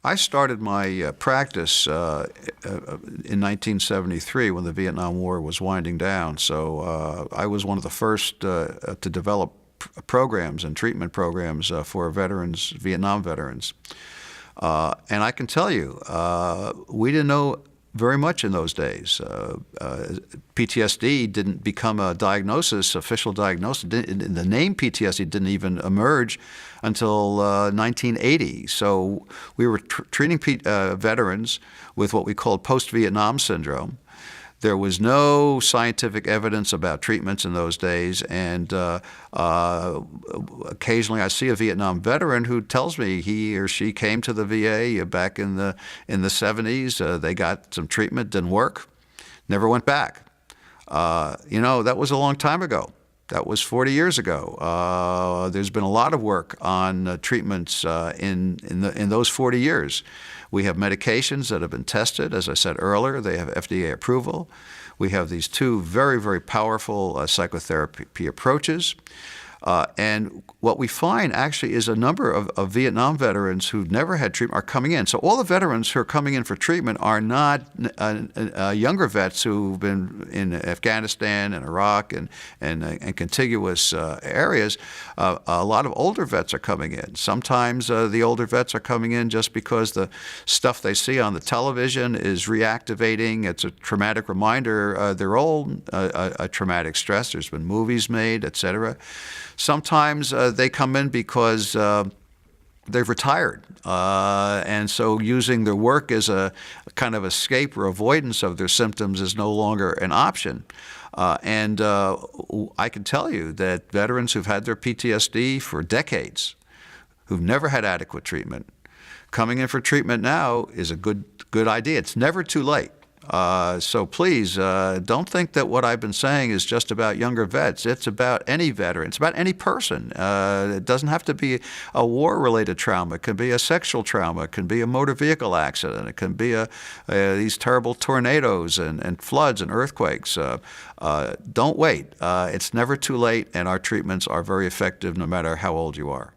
I started my practice in 1973 when the Vietnam War was winding down. So I was one of the first to develop programs and treatment programs for veterans, Vietnam veterans. And I can tell you, we didn't know very much in those days. PTSD didn't become a diagnosis, official diagnosis. The name PTSD didn't even emerge until 1980. So we were treating veterans with what we called post-Vietnam syndrome. There was no scientific evidence about treatments in those days, and occasionally I see a Vietnam veteran who tells me he or she came to the VA back in the 70s. They got some treatment, didn't work, never went back. That was a long time ago. That was 40 years ago. There's been a lot of work on treatments in those 40 years. We have medications that have been tested. As I said earlier, they have FDA approval. We have these two very, very powerful psychotherapy approaches. And what we find actually is a number of Vietnam veterans who've never had treatment are coming in. So all the veterans who are coming in for treatment are not younger vets who've been in Afghanistan and Iraq and contiguous areas. A lot of older vets are coming in. Sometimes the older vets are coming in just because the stuff they see on the television is reactivating. It's a traumatic reminder. They're all a traumatic stress. There's been movies made, et cetera. Sometimes they come in because they've retired, and so using their work as a kind of escape or avoidance of their symptoms is no longer an option. And I can tell you that veterans who've had their PTSD for decades, who've never had adequate treatment, coming in for treatment now is a good idea. It's never too late. So please, don't think that what I've been saying is just about younger vets. It's about any veteran. It's about any person. It doesn't have to be a war-related trauma. It can be a sexual trauma. It can be a motor vehicle accident. It can be these terrible tornadoes and floods and earthquakes. Don't wait. It's never too late, and our treatments are very effective no matter how old you are.